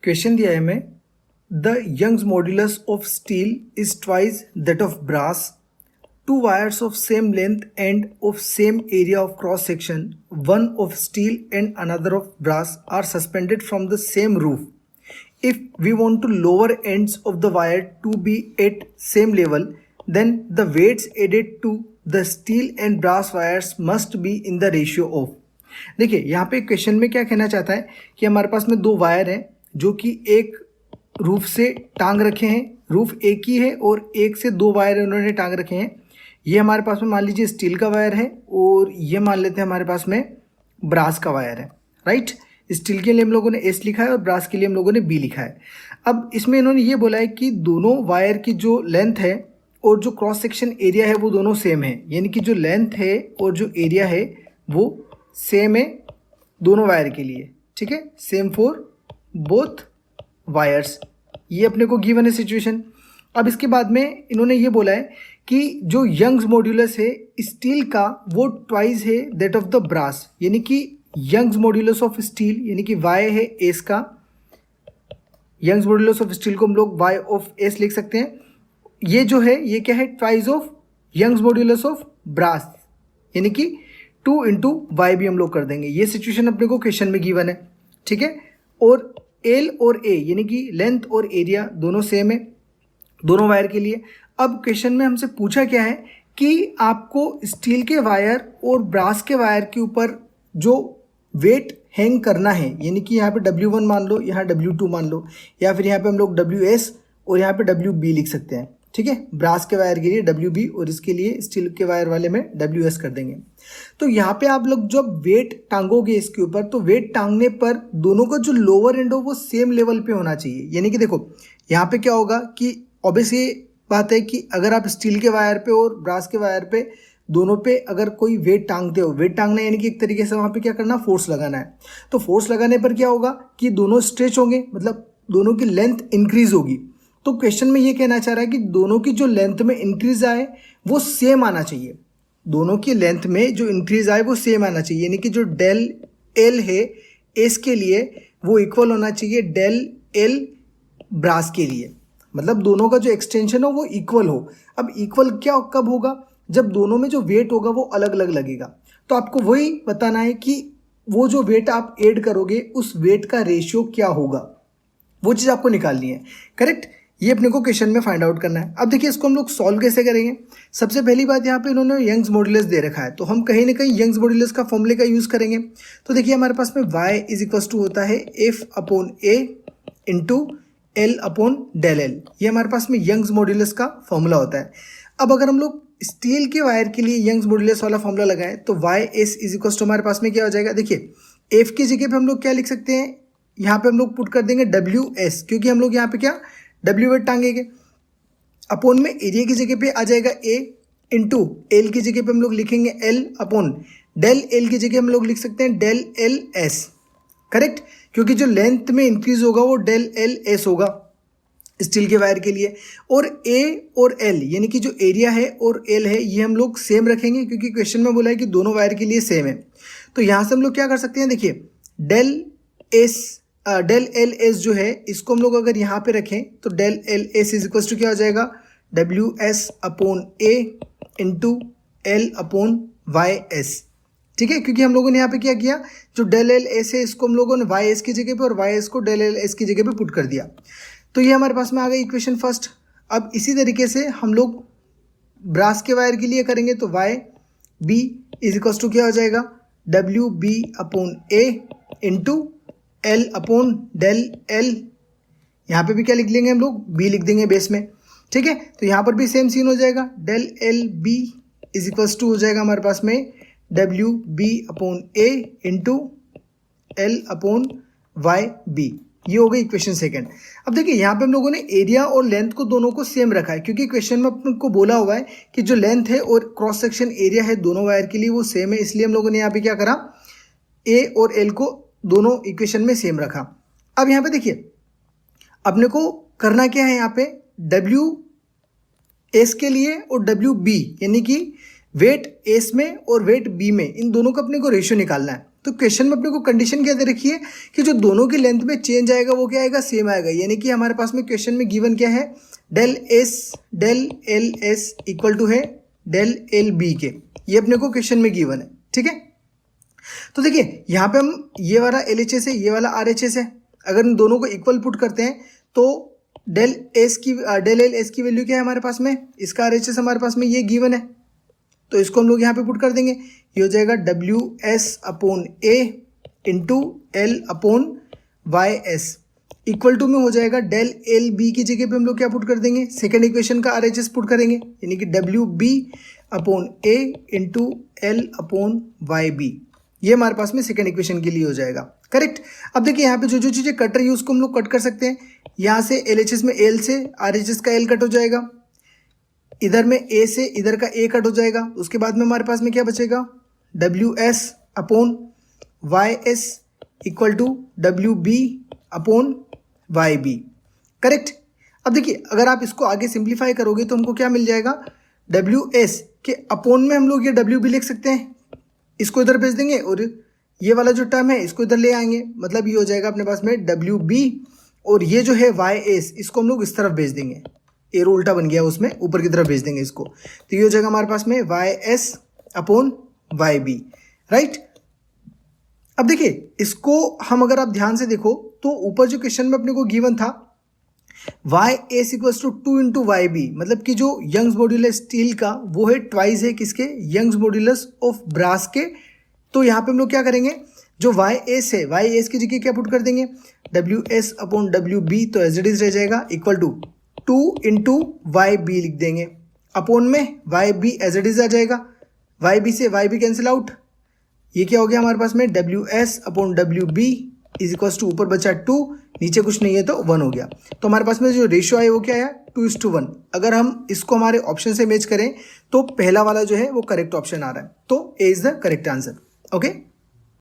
Question दिया है हमें, the Young's modulus of steel is twice that of brass. Two wires of same length and of same area of cross section, one of steel and another of brass are suspended from the same roof. If we want to lower ends of the wire to be at same level, then the weights added to the steel and brass wires must be in the ratio of. देखिए यहाँ पे question में क्या कहना चाहता है कि हमारे पास में दो वायर हैं जो कि एक रूफ से टांग रखे हैं. रूफ एक ही है और एक से दो वायर उन्होंने टांग रखे हैं. ये हमारे पास में मान लीजिए स्टील का वायर है और ये मान लेते हैं हमारे पास में ब्रास का वायर है. राइट, स्टील के लिए हम लोगों ने एस लिखा है और ब्रास के लिए हम लोगों ने बी लिखा है. अब इसमें इन्होंने ये बोला है कि दोनों वायर की जो लेंथ है और जो क्रॉस सेक्शन एरिया है वो दोनों सेम है. यानी कि जो लेंथ है और जो एरिया है वो सेम है दोनों वायर के लिए. ठीक है, सेम फॉर बोथ वायर्स. ये अपने को गिवन है सिचुएशन. अब इसके बाद में इन्होंने ये बोला है कि जो यंग्स मॉड्यूलस है स्टील का वो ट्वाइस है दैट ऑफ द ब्रास. यानी कि यंग्स मॉड्यूलस ऑफ स्टील यानी कि वाई है एस का. यंग्स मॉड्यूलस ऑफ स्टील को हम लोग वाई ऑफ एस लिख सकते हैं. ये जो है ये क्या है, twice of Young's modulus of brass यानी कि 2 इंटू वाई भी हम लोग कर देंगे. ये सिचुएशन अपने को क्वेश्चन में गिवन है. ठीक है, और एल और ए यानी कि लेंथ और एरिया दोनों सेम है दोनों वायर के लिए. अब क्वेश्चन में हमसे पूछा क्या है कि आपको स्टील के वायर और ब्रास के वायर के ऊपर जो वेट हैंग करना है, यानी कि यहाँ पे W1 मान लो, यहाँ W2 मान लो, या फिर यहाँ पे हम लोग WS और यहाँ पे WB लिख सकते हैं. ठीक है, ब्रास के वायर के लिए WB और इसके लिए स्टील के वायर वाले में WS कर देंगे. तो यहाँ पे आप लोग जब वेट टांगोगे इसके ऊपर तो वेट टांगने पर दोनों का जो लोअर एंड हो वो सेम लेवल पे होना चाहिए. यानी कि देखो यहाँ पे क्या होगा कि ऑब्वियस ये बात है कि अगर आप स्टील के वायर पे और ब्रास के वायर पे दोनों पे अगर कोई वेट टांगते हो, वेट टांगना यानी कि एक तरीके से वहाँ पे क्या करना, फोर्स लगाना है. तो फोर्स लगाने पर क्या होगा कि दोनों स्ट्रेच होंगे, मतलब दोनों की लेंथ इंक्रीज होगी. तो क्वेश्चन में ये कहना चाह रहा है कि दोनों की जो लेंथ में इंक्रीज आए वो सेम आना चाहिए. दोनों की लेंथ में जो इंक्रीज आए वो सेम आना चाहिए. यानी कि जो डेल एल है एस के लिए वो इक्वल होना चाहिए डेल एल ब्रास के लिए. मतलब दोनों का जो एक्सटेंशन हो वो इक्वल हो. अब इक्वल क्या कब होगा, जब दोनों में जो वेट होगा वो अलग अलग लगेगा. तो आपको वही बताना है कि वो जो वेट आप ऐड करोगे उस वेट का रेशियो क्या होगा, वो चीज़ आपको निकालनी है. करेक्ट, ये अपने को क्वेश्चन में फाइंड आउट करना है. अब देखिए इसको हम लोग सॉल्व कैसे करेंगे. सबसे पहली बात यहाँ पे इन्होंने यंग्स मॉड्यूलस दे रखा है तो हम कहीं ना कहीं यंग्स मॉड्यूलस का फॉर्मूले का यूज़ करेंगे. तो देखिए हमारे पास में y इज इक्वल टू होता है F upon A into L upon del L. ये हमारे पास में यंग्स मॉड्यूलस का फॉर्मूला होता है. अब अगर हम लोग स्टील के वायर के लिए यंग्स मॉड्यूलस वाला फॉर्मूला लगाएं तो Y S is equal to हमारे पास में क्या हो जाएगा. देखिए एफ की जगह पे हम लोग क्या लिख सकते हैं, यहाँ पे हम लोग पुट कर देंगे डब्ल्यू एस, क्योंकि हम लोग यहाँ पे क्या डब्ल्यू वेट टांगेंगे. अपॉन में एरिया की जगह पे आ जाएगा ए इंटू एल की जगह पे हम लोग लिखेंगे एल अपॉन डेल एल की जगह हम लोग लिख सकते हैं डेल एल एस. करेक्ट, क्योंकि जो लेंथ में इंक्रीज होगा वो डेल एल एस होगा स्टील के वायर के लिए. और ए और एल यानी कि जो एरिया है और एल है ये हम लोग सेम रखेंगे क्योंकि क्वेश्चन में बोला है कि दोनों वायर के लिए सेम है. तो यहाँ से हम लोग क्या कर सकते हैं, देखिए डेल एल एस जो है इसको हम लोग अगर यहाँ पे रखें तो del L S is equal to क्या हो जाएगा, W S upon A into L upon Y S. ठीक है, क्योंकि हम लोगों ने यहाँ पे क्या किया, जो डेल एल एस है इसको हम लोगों ने वाई एस की जगह पे और वाई एस को डेल एल एस की जगह पे पुट कर दिया. तो ये हमारे पास में आ गई इक्वेशन फर्स्ट. अब इसी तरीके से हम लोग ब्रास के वायर के लिए करेंगे तो Y B is equal to क्या हो जाएगा, W B upon A into L upon del L. यहाँ पे भी क्या लिख लेंगे हम लोग, बी लिख देंगे बेस में. ठीक है, तो यहाँ पर भी सेम सीन हो जाएगा, del L B is equal to हो जाएगा हमारे पास में W B upon A into L upon Y B. ये हो गई इक्वेशन सेकंड. अब देखिए यहाँ पे हम लोगों ने एरिया और लेंथ को दोनों को सेम रखा है क्योंकि क्वेश्चन में अपन को बोला हुआ है कि जो लेंथ है और क्रॉस सेक्शन एरिया है दोनों वायर के लिए वो सेम है. इसलिए हम लोगों ने यहाँ पे क्या करा, ए और एल को दोनों इक्वेशन में सेम रखा. अब यहाँ पे देखिए अपने को करना क्या है, यहाँ पे डब्ल्यू एस के लिए और डब्ल्यू बी यानी कि वेट एस में और वेट बी में इन दोनों का अपने को रेशियो निकालना है. तो क्वेश्चन में अपने को कंडीशन क्या दे रखी है कि जो दोनों की लेंथ में चेंज आएगा वो क्या आएगा, सेम आएगा। यानी कि हमारे पास में क्वेश्चन में गिवन क्या है, del L S equal to है डेल एल बी के, ये अपने को क्वेश्चन में गिवन है। ठीक है, तो देखिए यहाँ पे हम ये वाला एल एच एस है, ये वाला आर एच एस है, अगर इन दोनों को इक्वल पुट करते हैं तो डेल एल एस की वैल्यू क्या है हमारे पास में, इसका आर एच एस हमारे पास में ये गिवन है, तो इसको हम लोग यहाँ पे पुट कर देंगे। ये हो जाएगा W S upon A into L upon Y S equal to में हो जाएगा डेल एल बी की जगह पे हम लोग क्या पुट कर देंगे, सेकेंड इक्वेशन का आर एच एस पुट करेंगे, यानी कि W B upon A into L upon Y B, ये हमारे पास में सेकेंड इक्वेशन के लिए हो जाएगा। करेक्ट। अब देखिए यहाँ पे जो जो चीज़ें कट रही है उसको हम लोग कट कर सकते हैं। यहाँ से एल एच एस में एल से आर एच एस का एल कट हो जाएगा, इधर में ए से इधर का ए कट हो जाएगा, उसके बाद में हमारे पास में क्या बचेगा, W S upon Y S equal to W B upon Y B. Correct. अब देखिए अगर आप इसको आगे सिंप्लीफाई करोगे तो हमको क्या मिल जाएगा, डब्ल्यू एस के अपॉन में हम लोग ये डब्ल्यू बी लिख सकते हैं, इसको इधर भेज देंगे और ये वाला जो टर्म है इसको इधर ले आएंगे, मतलब ये हो जाएगा अपने पास में डब्ल्यू बी और ये जो है वाई एस इसको हम लोग इस तरफ भेज देंगे, एरो उल्टा बन गया उसमें, ऊपर की तरफ भेज देंगे इसको, तो ये हो जाएगा हमारे पास में Y S upon Y B. Right. अब देखिए इसको हम अगर आप ध्यान से देखो तो ऊपर जो क्वेश्चन में अपने को गिवन था Y S equals to 2 into Y B, मतलब कि जो यंग्स मॉड्यूलस स्टील का वो है ट्वाइस है किसके, यंग्स मॉड्यूलस ऑफ ब्रास के। तो यहाँ पे हम लोग क्या करेंगे, जो वाई एस है वाई एस की जगह क्या पुट कर देंगे, W S upon W B, तो एज इट इज रह जाएगा equal to 2 into Y B लिख देंगे, अपॉन में Y B as it is आ जाएगा, वाई बी से वाई बी कैंसिल आउट, ये क्या हो गया हमारे पास में W S upon W B is equals to ऊपर बचा 2, नीचे कुछ नहीं है तो 1 हो गया। तो हमारे पास में जो रेशियो है वो क्या है, 2:1। अगर हम इसको हमारे ऑप्शन से मैच करें तो पहला वाला जो है वो करेक्ट ऑप्शन आ रहा है, तो A is the correct answer. Okay.